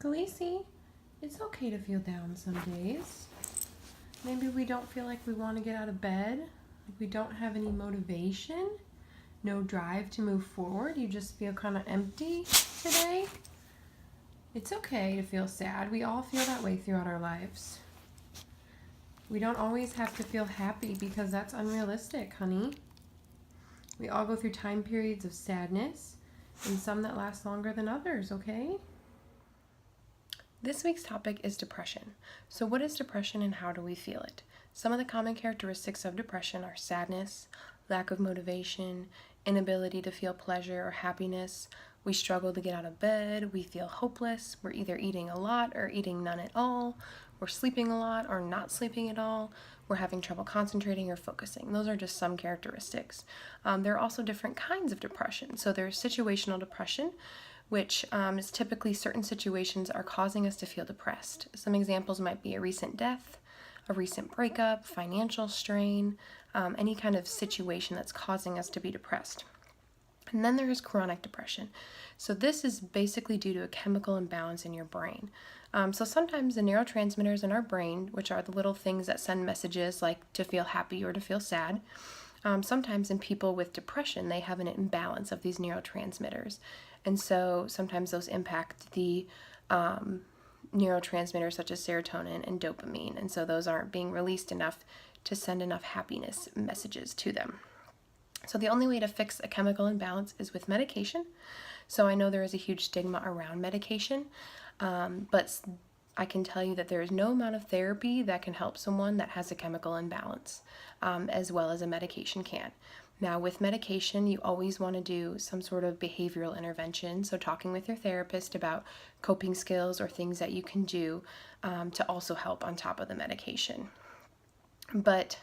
Khaleesi, it's okay to feel down some days. Maybe we don't feel like we want to get out of bed, like we don't have any motivation, no drive to move forward. You just feel kind of empty today. It's okay to feel sad. We all feel that way throughout our lives. We don't always have to feel happy because that's unrealistic, honey. We all go through time periods of sadness and some that last longer than others, okay? This week's topic is depression. So what is depression and how do we feel it? Some of the common characteristics of depression are sadness, lack of motivation, inability to feel pleasure or happiness. We struggle to get out of bed, we feel hopeless, we're either eating a lot or eating none at all, we're sleeping a lot or not sleeping at all, we're having trouble concentrating or focusing. Those are just some characteristics. There are also different kinds of depression. So there's situational depression, which is typically certain situations are causing us to feel depressed. Some examples might be a recent death, a recent breakup, financial strain, any kind of situation that's causing us to be depressed. And then there is chronic depression. So this is basically due to a chemical imbalance in your brain. So sometimes the neurotransmitters in our brain, which are the little things that send messages like to feel happy or to feel sad, sometimes in people with depression, they have an imbalance of these neurotransmitters. And so sometimes those impact the neurotransmitters such as serotonin and dopamine. And so those aren't being released enough to send enough happiness messages to them. So the only way to fix a chemical imbalance is with medication. So I know there is a huge stigma around medication, but I can tell you that there is no amount of therapy that can help someone that has a chemical imbalance, as well as a medication can. Now, with medication, you always want to do some sort of behavioral intervention, so talking with your therapist about coping skills or things that you can do to also help on top of the medication. But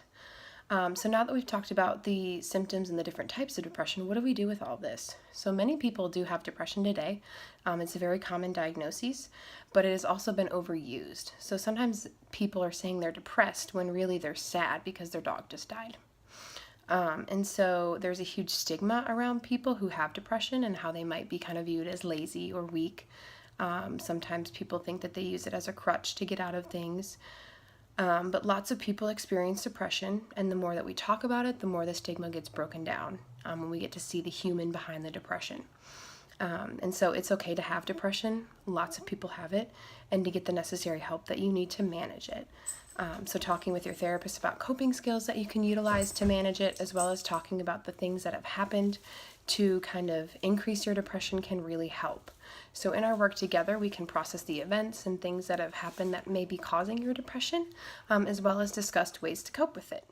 so now that we've talked about the symptoms and the different types of depression, what do we do with all this? So many people do have depression today. It's a very common diagnosis, but it has also been overused. So sometimes people are saying they're depressed when really they're sad because their dog just died. And so there's a huge stigma around people who have depression and how they might be kind of viewed as lazy or weak. Sometimes people think that they use it as a crutch to get out of things. But lots of people experience depression, and the more that we talk about it, the more the stigma gets broken down when we get to see the human behind the depression. And so it's okay to have depression. Lots of people have it, and to get the necessary help that you need to manage it. So talking with your therapist about coping skills that you can utilize to manage it, as well as talking about the things that have happened to kind of increase your depression can really help. So in our work together, we can process the events and things that have happened that may be causing your depression, as well as discuss ways to cope with it.